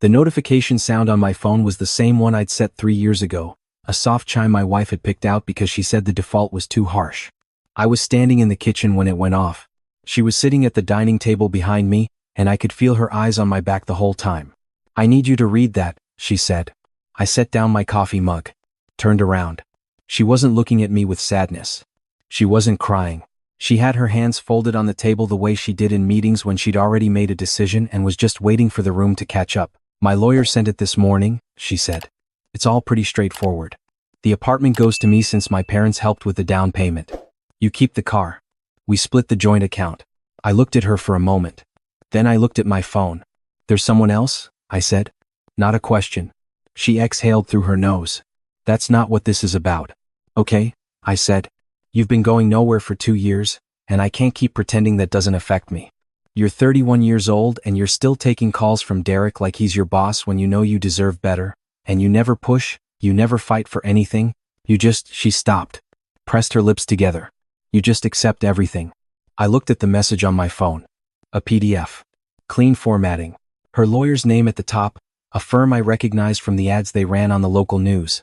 The notification sound on my phone was the same one I'd set 3 years ago, a soft chime my wife had picked out because she said the default was too harsh. I was standing in the kitchen when it went off. She was sitting at the dining table behind me, and I could feel her eyes on my back the whole time. "I need you to read that," she said. I set down my coffee mug, turned around. She wasn't looking at me with sadness. She wasn't crying. She had her hands folded on the table the way she did in meetings when she'd already made a decision and was just waiting for the room to catch up. "My lawyer sent it this morning," she said. "It's all pretty straightforward. The apartment goes to me since my parents helped with the down payment. You keep the car. We split the joint account." I looked at her for a moment. Then I looked at my phone. "There's someone else?" I said. Not a question. She exhaled through her nose. "That's not what this is about." "Okay," I said. "You've been going nowhere for 2 years, and I can't keep pretending that doesn't affect me. You're 31 years old and you're still taking calls from Derek like he's your boss when you know you deserve better, and you never push, you never fight for anything, you just—" She stopped, pressed her lips together. "You just accept everything." I looked at the message on my phone. A PDF. Clean formatting. Her lawyer's name at the top, a firm I recognized from the ads they ran on the local news.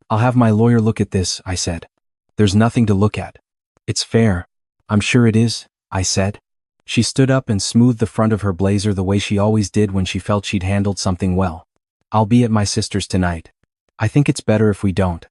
"I'll have my lawyer look at this," I said. "There's nothing to look at." "It's fair." "I'm sure it is," I said. She stood up and smoothed the front of her blazer the way she always did when she felt she'd handled something well. "I'll be at my sister's tonight. I think it's better if we don't."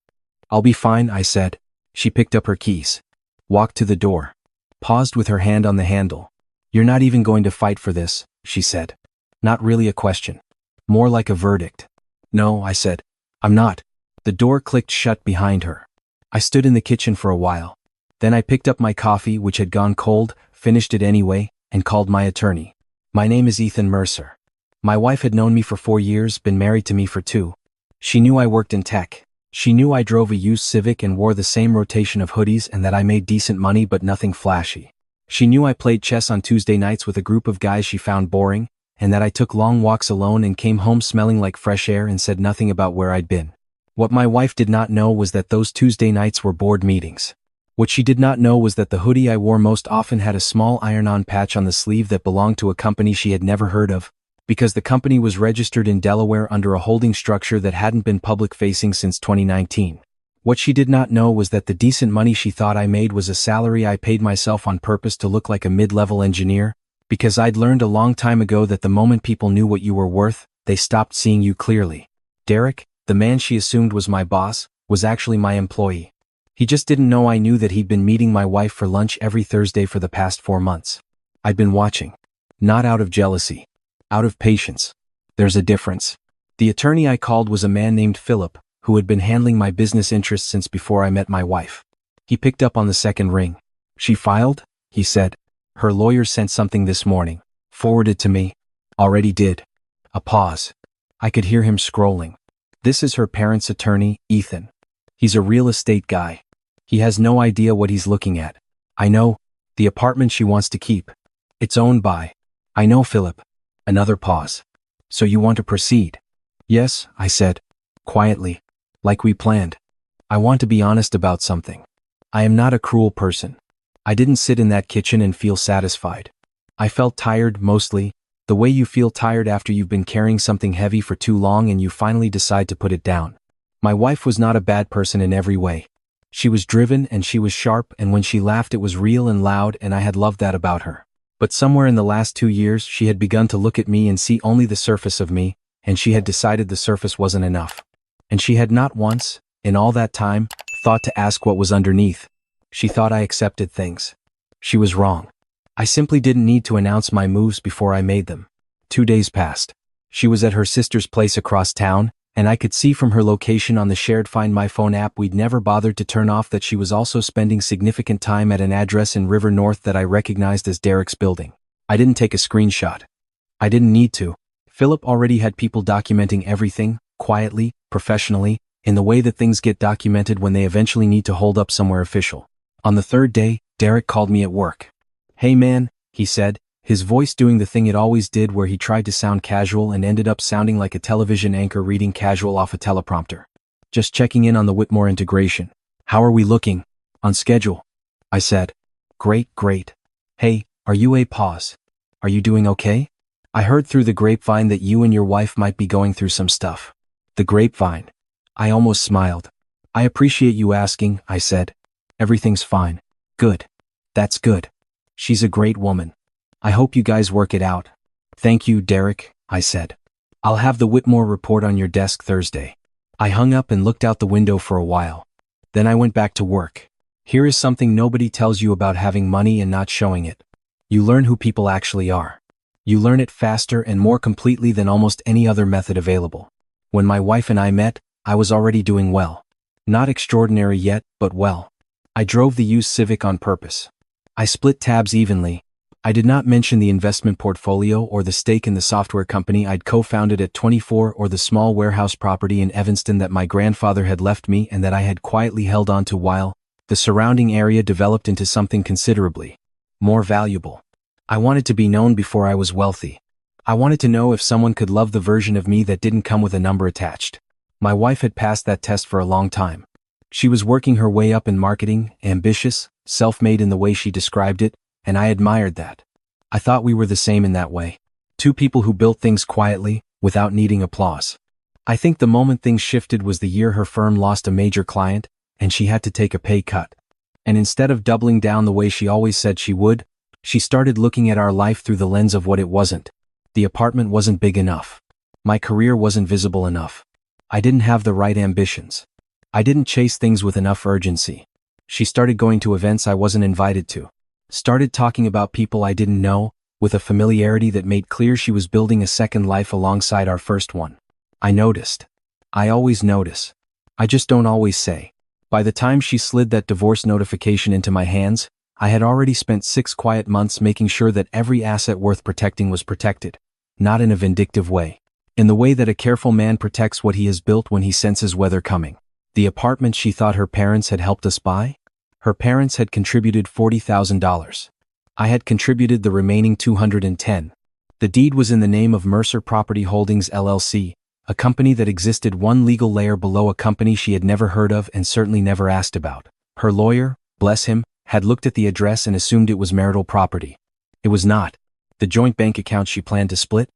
"I'll be fine," I said. She picked up her keys, walked to the door, paused with her hand on the handle. "You're not even going to fight for this," she said. Not really a question. More like a verdict. "No," I said. "I'm not." The door clicked shut behind her. I stood in the kitchen for a while. Then I picked up my coffee, which had gone cold, finished it anyway, and called my attorney. "My name is Ethan Mercer. My wife had known me for 4 years, been married to me for 2. She knew I worked in tech. She knew I drove a used Civic and wore the same rotation of hoodies and that I made decent money but nothing flashy. She knew I played chess on Tuesday nights with a group of guys she found boring, and that I took long walks alone and came home smelling like fresh air and said nothing about where I'd been. What my wife did not know was that those Tuesday nights were board meetings. What she did not know was that the hoodie I wore most often had a small iron-on patch on the sleeve that belonged to a company she had never heard of, because the company was registered in Delaware under a holding structure that hadn't been public-facing since 2019. What she did not know was that the decent money she thought I made was a salary I paid myself on purpose to look like a mid-level engineer, because I'd learned a long time ago that the moment people knew what you were worth, they stopped seeing you clearly. Derek, the man she assumed was my boss, was actually my employee. He just didn't know I knew that he'd been meeting my wife for lunch every Thursday for the past 4 months. I'd been watching. Not out of jealousy. Out of patience. There's a difference. The attorney I called was a man named Philip, who had been handling my business interests since before I met my wife. He picked up on the second ring. "She filed?" he said. "Her lawyer sent something this morning. Forwarded to me." "Already did." A pause. I could hear him scrolling. "This is her parents' attorney, Ethan. He's a real estate guy. He has no idea what he's looking at. I know. The apartment she wants to keep. It's owned by—" "I know, Philip." Another pause. "So you want to proceed?" "Yes," I said. Quietly. "Like we planned. I want to be honest about something. I am not a cruel person. I didn't sit in that kitchen and feel satisfied. I felt tired, mostly, the way you feel tired after you've been carrying something heavy for too long and you finally decide to put it down. My wife was not a bad person in every way. She was driven and she was sharp, and when she laughed it was real and loud, and I had loved that about her. But somewhere in the last 2 years she had begun to look at me and see only the surface of me, and she had decided the surface wasn't enough. And she had not once, in all that time, thought to ask what was underneath. She thought I accepted things. She was wrong. I simply didn't need to announce my moves before I made them. 2 days passed. She was at her sister's place across town, and I could see from her location on the shared Find My Phone app we'd never bothered to turn off that she was also spending significant time at an address in River North that I recognized as Derek's building. I didn't take a screenshot. I didn't need to. Philip already had people documenting everything, quietly, professionally, in the way that things get documented when they eventually need to hold up somewhere official. On the 3rd day, Derek called me at work. "Hey man," he said, his voice doing the thing it always did where he tried to sound casual and ended up sounding like a television anchor reading casual off a teleprompter. "Just checking in on the Whitmore integration. How are we looking?" "On schedule," I said. Great. Hey, are you a pause? Are you doing okay?" I heard through the grapevine that you and your wife might be going through some stuff. The grapevine. I almost smiled. I appreciate you asking, I said. Everything's fine. Good. That's good. She's a great woman. I hope you guys work it out. Thank you, Derek, I said. I'll have the Whitmore report on your desk Thursday. I hung up and looked out the window for a while. Then I went back to work. Here is something nobody tells you about having money and not showing it. You learn who people actually are. You learn it faster and more completely than almost any other method available. When my wife and I met, I was already doing well. Not extraordinary yet, but well. I drove the used Civic on purpose. I split tabs evenly. I did not mention the investment portfolio or the stake in the software company I'd co-founded at 24 or the small warehouse property in Evanston that my grandfather had left me and that I had quietly held on to while the surrounding area developed into something considerably more valuable. I wanted to be known before I was wealthy. I wanted to know if someone could love the version of me that didn't come with a number attached. My wife had passed that test for a long time. She was working her way up in marketing, ambitious, self-made in the way she described it, and I admired that. I thought we were the same in that way. Two people who built things quietly, without needing applause. I think the moment things shifted was the year her firm lost a major client, and she had to take a pay cut. And instead of doubling down the way she always said she would, she started looking at our life through the lens of what it wasn't. The apartment wasn't big enough. My career wasn't visible enough. I didn't have the right ambitions. I didn't chase things with enough urgency. She started going to events I wasn't invited to. Started talking about people I didn't know, with a familiarity that made clear she was building a second life alongside our first one. I noticed. I always notice. I just don't always say. By the time she slid that divorce notification into my hands, I had already spent 6 quiet months making sure that every asset worth protecting was protected. Not in a vindictive way. In the way that a careful man protects what he has built when he senses weather coming. The apartment she thought her parents had helped us buy? Her parents had contributed $40,000. I had contributed the remaining $210,000. The deed was in the name of Mercer Property Holdings LLC, a company that existed one legal layer below a company she had never heard of and certainly never asked about. Her lawyer, bless him, had looked at the address and assumed it was marital property. It was not. The joint bank account she planned to split?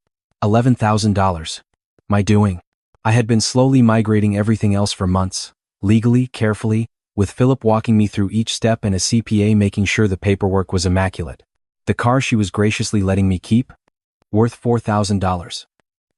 $11,000. My doing. I had been slowly migrating everything else for months, legally, carefully, with Philip walking me through each step and a CPA making sure the paperwork was immaculate. The car she was graciously letting me keep? Worth $4,000.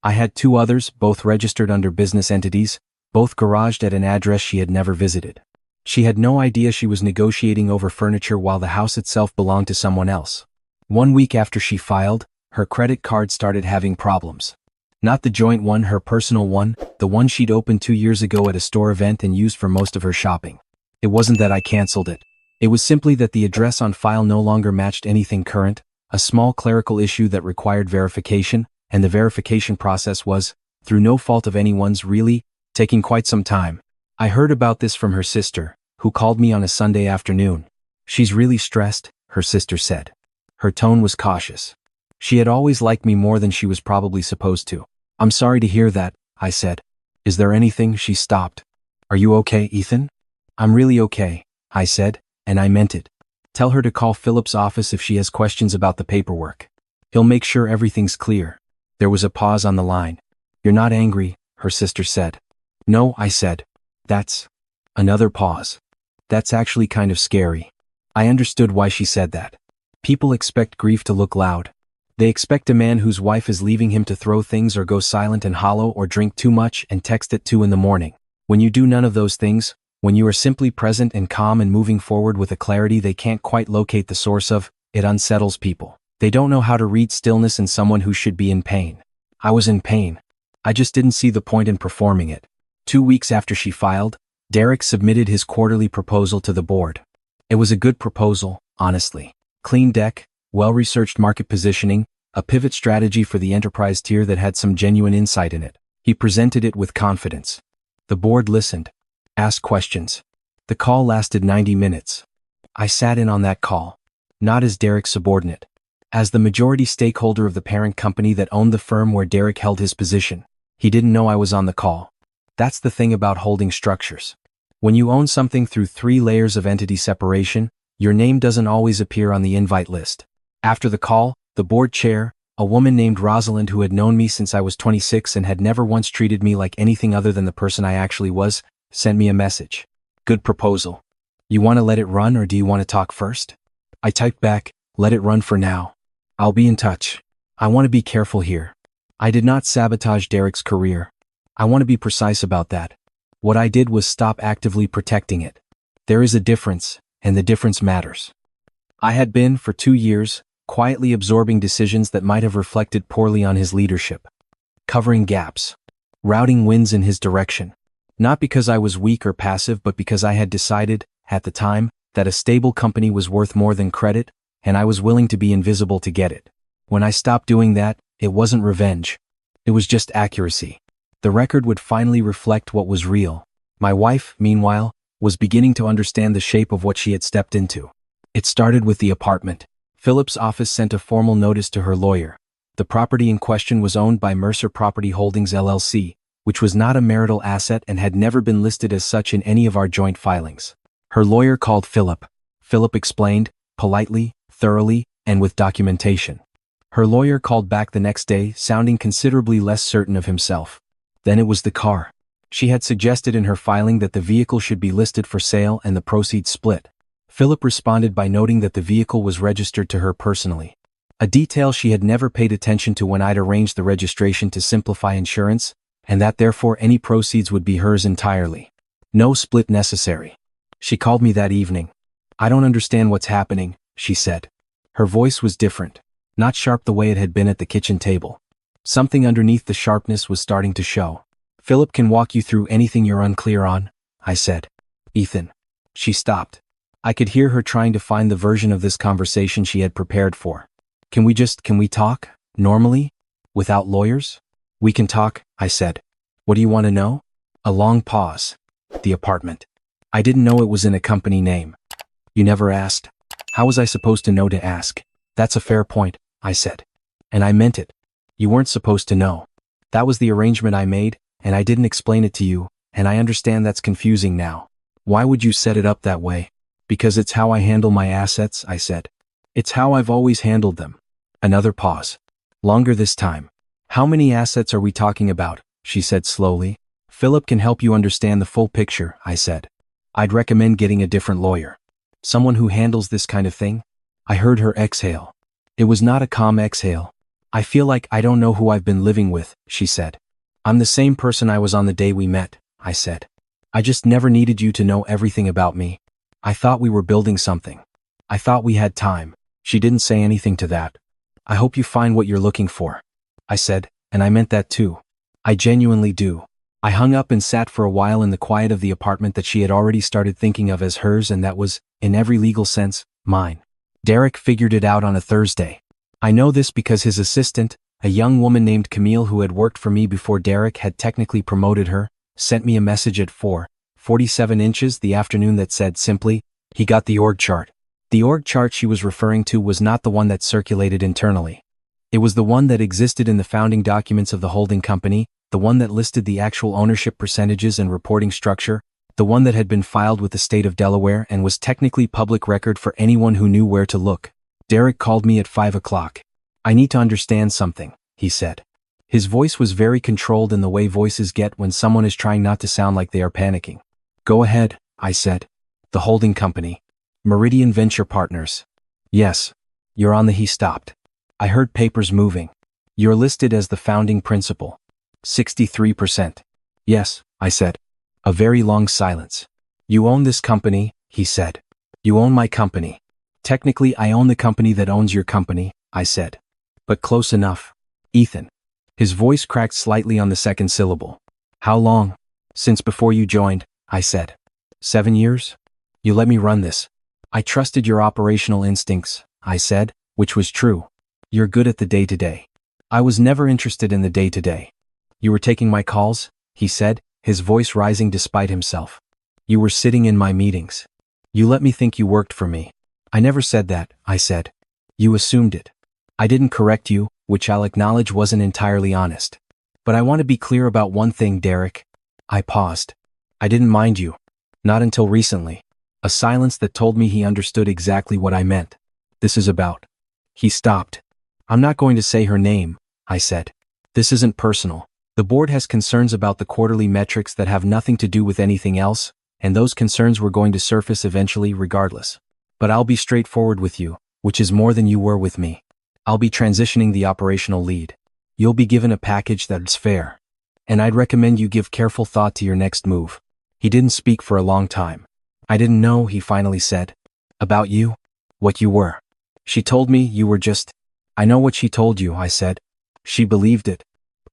I had 2 others, both registered under business entities, both garaged at an address she had never visited. She had no idea she was negotiating over furniture while the house itself belonged to someone else. 1 week after she filed, her credit card started having problems. Not the joint one, her personal one, the one she'd opened 2 years ago at a store event and used for most of her shopping. It wasn't that I canceled it. It was simply that the address on file no longer matched anything current, a small clerical issue that required verification, and the verification process was, through no fault of anyone's really, taking quite some time. I heard about this from her sister, who called me on a Sunday afternoon. She's really stressed, her sister said. Her tone was cautious. She had always liked me more than she was probably supposed to. I'm sorry to hear that, I said. Is there anything? She stopped. Are you okay, Ethan? I'm really okay, I said, and I meant it. Tell her to call Philip's office if she has questions about the paperwork. He'll make sure everything's clear. There was a pause on the line. You're not angry, her sister said. No, I said. That's... Another pause. That's actually kind of scary. I understood why she said that. People expect grief to look loud. They expect a man whose wife is leaving him to throw things or go silent and hollow or drink too much and text at 2 a.m. When you do none of those things, when you are simply present and calm and moving forward with a clarity they can't quite locate the source of, it unsettles people. They don't know how to read stillness in someone who should be in pain. I was in pain. I just didn't see the point in performing it. 2 weeks after she filed, Derek submitted his quarterly proposal to the board. It was a good proposal, honestly. Clean deck, well-researched market positioning, a pivot strategy for the enterprise tier that had some genuine insight in it. He presented it with confidence. The board listened, asked questions. The call lasted 90 minutes. I sat in on that call, not as Derek's subordinate, as the majority stakeholder of the parent company that owned the firm where Derek held his position. He didn't know I was on the call. That's the thing about holding structures. When you own something through 3 layers of entity separation, your name doesn't always appear on the invite list. After the call, the board chair, A woman named Rosalind who had known me since I was 26 and had never once treated me like anything other than the person I actually was, sent me a message. Good proposal. You want to let it run or do you want to talk first? I typed back, let it run for now. I'll be in touch. I want to be careful here. I did not sabotage Derek's career. I want to be precise about that. What I did was stop actively protecting it. There is a difference, and the difference matters. I had been, for 2 years, quietly absorbing decisions that might have reflected poorly on his leadership. Covering gaps. Routing winds in his direction. Not because I was weak or passive, but because I had decided, at the time, that a stable company was worth more than credit, and I was willing to be invisible to get it. When I stopped doing that, it wasn't revenge. It was just accuracy. The record would finally reflect what was real. My wife, meanwhile, was beginning to understand the shape of what she had stepped into. It started with the apartment. Philip's office sent a formal notice to her lawyer. The property in question was owned by Mercer Property Holdings LLC, which was not a marital asset and had never been listed as such in any of our joint filings. Her lawyer called Philip. Philip explained, politely, thoroughly, and with documentation. Her lawyer called back the next day, sounding considerably less certain of himself. Then it was the car. She had suggested in her filing that the vehicle should be listed for sale and the proceeds split. Philip responded by noting that the vehicle was registered to her personally. A detail she had never paid attention to when I'd arranged the registration to simplify insurance, and that therefore any proceeds would be hers entirely. No split necessary. She called me that evening. I don't understand what's happening, she said. Her voice was different, not sharp the way it had been at the kitchen table. Something underneath the sharpness was starting to show. Philip can walk you through anything you're unclear on, I said. Ethan. She stopped. I could hear her trying to find the version of this conversation she had prepared for. Can we talk? Normally? Without lawyers? We can talk, I said. What do you want to know? A long pause. The apartment. I didn't know it was in a company name. You never asked? How was I supposed to know to ask? That's a fair point, I said. And I meant it. You weren't supposed to know. That was the arrangement I made, and I didn't explain it to you, and I understand that's confusing now. Why would you set it up that way? Because it's how I handle my assets, I said. It's how I've always handled them. Another pause. Longer this time. How many assets are we talking about? She said slowly. Philip can help you understand the full picture, I said. I'd recommend getting a different lawyer. Someone who handles this kind of thing. I heard her exhale. It was not a calm exhale. I feel like I don't know who I've been living with, she said. I'm the same person I was on the day we met, I said. I just never needed you to know everything about me. I thought we were building something. I thought we had time. She didn't say anything to that. I hope you find what you're looking for. I said, and I meant that too. I genuinely do. I hung up and sat for a while in the quiet of the apartment that she had already started thinking of as hers and that was, in every legal sense, mine. Derek figured it out on a Thursday. I know this because his assistant, a young woman named Camille who had worked for me before Derek had technically promoted her, sent me a message at 4:47 inches the afternoon that said simply, he got the org chart. The org chart she was referring to was not the one that circulated internally. It was the one that existed in the founding documents of the holding company, the one that listed the actual ownership percentages and reporting structure, the one that had been filed with the state of Delaware and was technically public record for anyone who knew where to look. Derek called me at 5 o'clock. I need to understand something, he said. His voice was very controlled in the way voices get when someone is trying not to sound like they are panicking. Go ahead, I said. The holding company. Meridian Venture Partners. Yes. You're on the. He stopped. I heard papers moving. You're listed as the founding principal. 63%. Yes, I said. A very long silence. You own this company, he said. You own my company. Technically, I own the company that owns your company, I said. But close enough. Ethan. His voice cracked slightly on the second syllable. How long? Since before you joined, I said. 7 years? You let me run this. I trusted your operational instincts, I said, which was true. You're good at the day-to-day. I was never interested in the day-to-day. You were taking my calls, he said, his voice rising despite himself. You were sitting in my meetings. You let me think you worked for me. I never said that, I said. You assumed it. I didn't correct you, which I'll acknowledge wasn't entirely honest. But I want to be clear about one thing, Derek. I paused. I didn't mind you. Not until recently. A silence that told me he understood exactly what I meant. This is about. He stopped. I'm not going to say her name, I said. This isn't personal. The board has concerns about the quarterly metrics that have nothing to do with anything else, and those concerns were going to surface eventually regardless. But I'll be straightforward with you, which is more than you were with me. I'll be transitioning the operational lead. You'll be given a package that's fair. And I'd recommend you give careful thought to your next move. He didn't speak for a long time. I didn't know, he finally said. About you? What you were. She told me you were just... I know what she told you, I said. She believed it.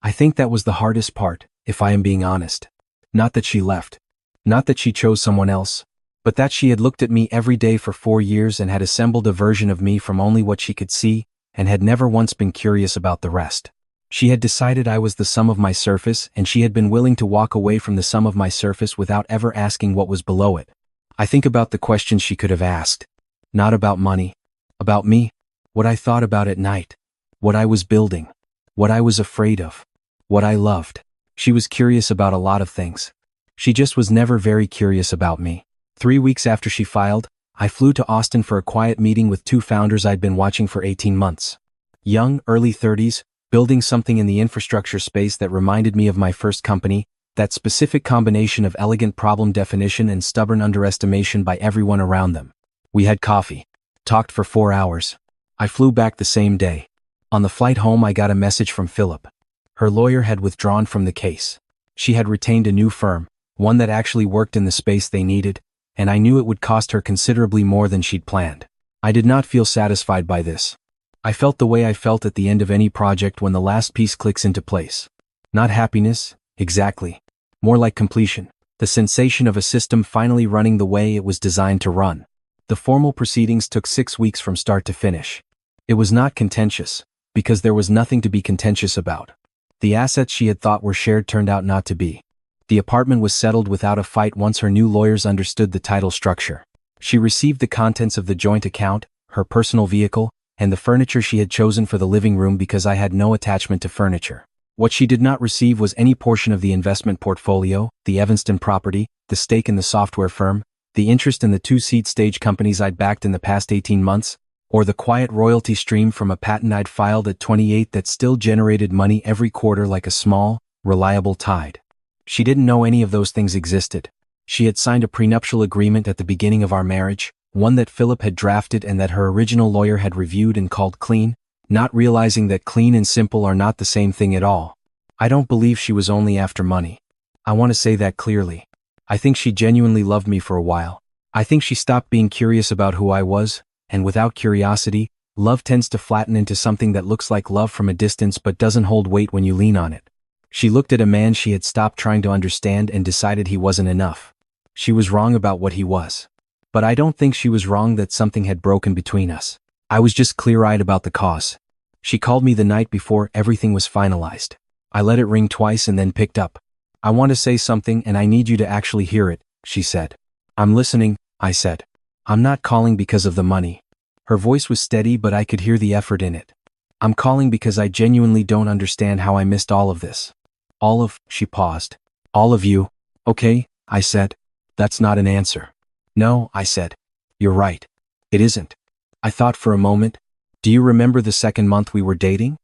I think that was the hardest part, if I am being honest. Not that she left. Not that she chose someone else. But that she had looked at me every day for 4 years and had assembled a version of me from only what she could see, and had never once been curious about the rest. She had decided I was the sum of my surface, and she had been willing to walk away from the sum of my surface without ever asking what was below it. I think about the questions she could have asked. Not about money. About me. What I thought about at night. What I was building. What I was afraid of. What I loved. She was curious about a lot of things. She just was never very curious about me. 3 weeks after she filed, I flew to Austin for a quiet meeting with 2 founders I'd been watching for 18 months. Young, early 30s, building something in the infrastructure space that reminded me of my first company, that specific combination of elegant problem definition and stubborn underestimation by everyone around them. We had coffee. Talked for 4 hours. I flew back the same day. On the flight home I got a message from Philip. Her lawyer had withdrawn from the case. She had retained a new firm, one that actually worked in the space they needed, and I knew it would cost her considerably more than she'd planned. I did not feel satisfied by this. I felt the way I felt at the end of any project when the last piece clicks into place. Not happiness, exactly. More like completion. The sensation of a system finally running the way it was designed to run. The formal proceedings took 6 weeks from start to finish. It was not contentious, because there was nothing to be contentious about. The assets she had thought were shared turned out not to be. The apartment was settled without a fight once her new lawyers understood the title structure. She received the contents of the joint account, her personal vehicle, and the furniture she had chosen for the living room because I had no attachment to furniture. What she did not receive was any portion of the investment portfolio, the Evanston property, the stake in the software firm, the interest in the 2 seed stage companies I'd backed in the past 18 months, or the quiet royalty stream from a patent I'd filed at 28 that still generated money every quarter like a small, reliable tide. She didn't know any of those things existed. She had signed a prenuptial agreement at the beginning of our marriage, one that Philip had drafted and that her original lawyer had reviewed and called clean, not realizing that clean and simple are not the same thing at all. I don't believe she was only after money. I want to say that clearly. I think she genuinely loved me for a while. I think she stopped being curious about who I was, and without curiosity, love tends to flatten into something that looks like love from a distance but doesn't hold weight when you lean on it. She looked at a man she had stopped trying to understand and decided he wasn't enough. She was wrong about what he was. But I don't think she was wrong that something had broken between us. I was just clear-eyed about the cause. She called me the night before everything was finalized. I let it ring twice and then picked up. I want to say something and I need you to actually hear it, she said. I'm listening, I said. I'm not calling because of the money. Her voice was steady but I could hear the effort in it. I'm calling because I genuinely don't understand how I missed all of this. All of, she paused. All of you. Okay, I said. That's not an answer. No, I said. You're right. It isn't. I thought for a moment. Do you remember the second month we were dating?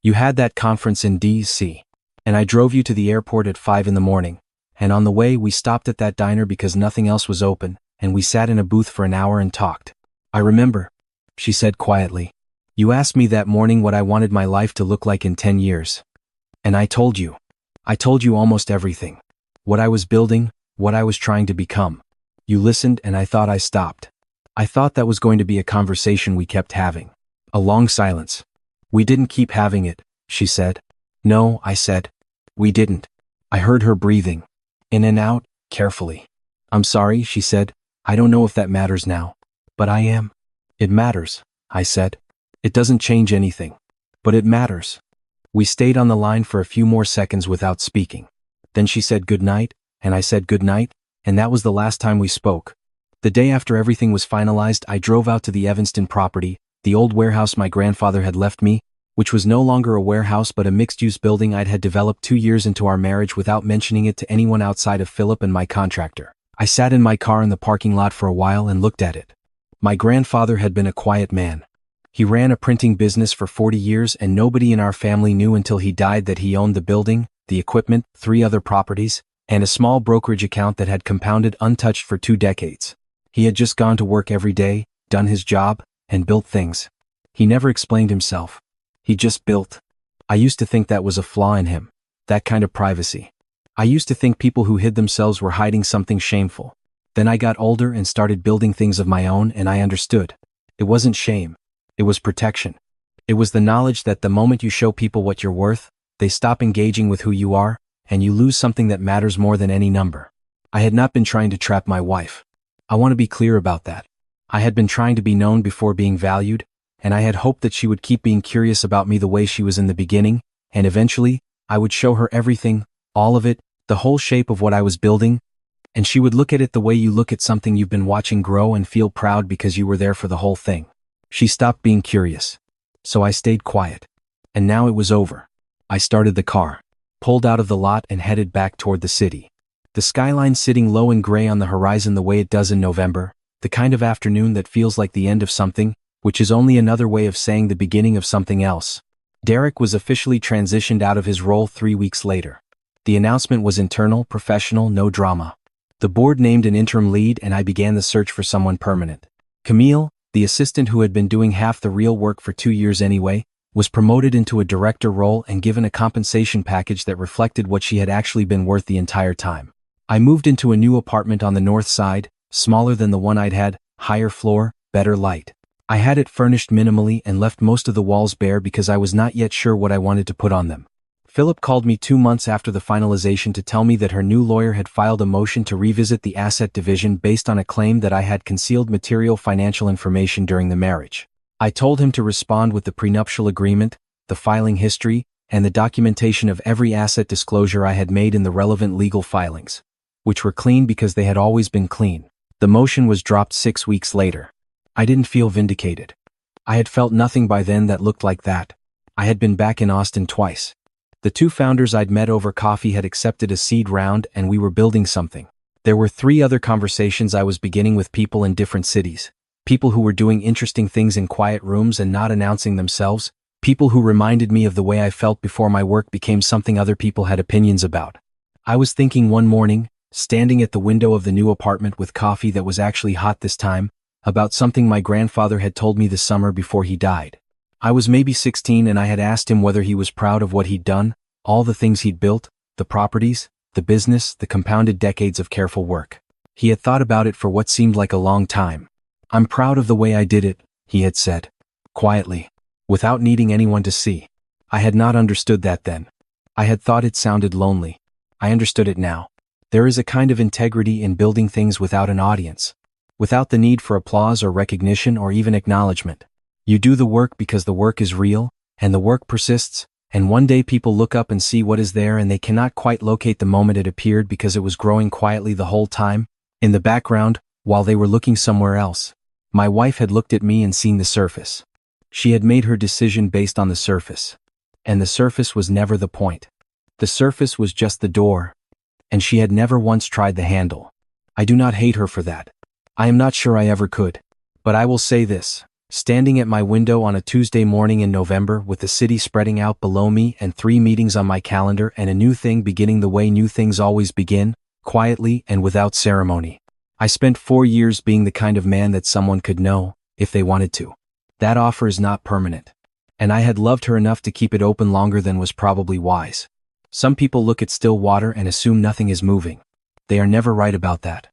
You had that conference in D.C. and I drove you to the airport at 5 in the morning, and on the way we stopped at that diner because nothing else was open, and we sat in a booth for an hour and talked. I remember, she said quietly. You asked me that morning what I wanted my life to look like in 10 years. And I told you. I told you almost everything. What I was building, what I was trying to become. You listened and I thought I stopped. I thought that was going to be a conversation we kept having. A long silence. We didn't keep having it, she said. No, I said. We didn't. I heard her breathing. In and out, carefully. I'm sorry, she said. I don't know if that matters now. But I am. It matters, I said. It doesn't change anything. But it matters. We stayed on the line for a few more seconds without speaking. Then she said good night, and I said good night, and that was the last time we spoke. The day after everything was finalized, I drove out to the Evanston property, the old warehouse my grandfather had left me, which was no longer a warehouse but a mixed-use building I'd had developed 2 years into our marriage without mentioning it to anyone outside of Philip and my contractor. I sat in my car in the parking lot for a while and looked at it. My grandfather had been a quiet man. He ran a printing business for 40 years and nobody in our family knew until he died that he owned the building, the equipment, 3 other properties, and a small brokerage account that had compounded untouched for 2 decades. He had just gone to work every day, done his job, and built things. He never explained himself. He just built. I used to think that was a flaw in him. That kind of privacy. I used to think people who hid themselves were hiding something shameful. Then I got older and started building things of my own and I understood. It wasn't shame. It was protection. It was the knowledge that the moment you show people what you're worth, they stop engaging with who you are, and you lose something that matters more than any number. I had not been trying to trap my wife. I want to be clear about that. I had been trying to be known before being valued, and I had hoped that she would keep being curious about me the way she was in the beginning, and eventually, I would show her everything, all of it, the whole shape of what I was building, and she would look at it the way you look at something you've been watching grow and feel proud because you were there for the whole thing. She stopped being curious. So I stayed quiet. And now it was over. I started the car, pulled out of the lot and headed back toward the city. The skyline sitting low and gray on the horizon the way it does in November, the kind of afternoon that feels like the end of something, which is only another way of saying the beginning of something else. Derek was officially transitioned out of his role 3 weeks later. The announcement was internal, professional, no drama. The board named an interim lead and I began the search for someone permanent. Camille, the assistant who had been doing half the real work for 2 years anyway, was promoted into a director role and given a compensation package that reflected what she had actually been worth the entire time. I moved into a new apartment on the north side, smaller than the one I'd had, higher floor, better light. I had it furnished minimally and left most of the walls bare because I was not yet sure what I wanted to put on them. Philip called me 2 months after the finalization to tell me that her new lawyer had filed a motion to revisit the asset division based on a claim that I had concealed material financial information during the marriage. I told him to respond with the prenuptial agreement, the filing history, and the documentation of every asset disclosure I had made in the relevant legal filings, which were clean because they had always been clean. The motion was dropped 6 weeks later. I didn't feel vindicated. I had felt nothing by then that looked like that. I had been back in Austin twice. The 2 founders I'd met over coffee had accepted a seed round and we were building something. There were 3 other conversations I was beginning with people in different cities. People who were doing interesting things in quiet rooms and not announcing themselves. People who reminded me of the way I felt before my work became something other people had opinions about. I was thinking one morning, standing at the window of the new apartment with coffee that was actually hot this time, about something my grandfather had told me the summer before he died. I was maybe 16 and I had asked him whether he was proud of what he'd done, all the things he'd built, the properties, the business, the compounded decades of careful work. He had thought about it for what seemed like a long time. "I'm proud of the way I did it," he had said, quietly, without needing anyone to see. I had not understood that then. I had thought it sounded lonely. I understood it now. There is a kind of integrity in building things without an audience, without the need for applause or recognition or even acknowledgement. You do the work because the work is real, and the work persists, and one day people look up and see what is there and they cannot quite locate the moment it appeared because it was growing quietly the whole time, in the background, while they were looking somewhere else. My wife had looked at me and seen the surface. She had made her decision based on the surface. And the surface was never the point. The surface was just the door. And she had never once tried the handle. I do not hate her for that. I am not sure I ever could. But I will say this. Standing at my window on a Tuesday morning in November with the city spreading out below me and 3 meetings on my calendar and a new thing beginning the way new things always begin, quietly and without ceremony. I spent 4 years being the kind of man that someone could know, if they wanted to. That offer is not permanent. And I had loved her enough to keep it open longer than was probably wise. Some people look at still water and assume nothing is moving. They are never right about that.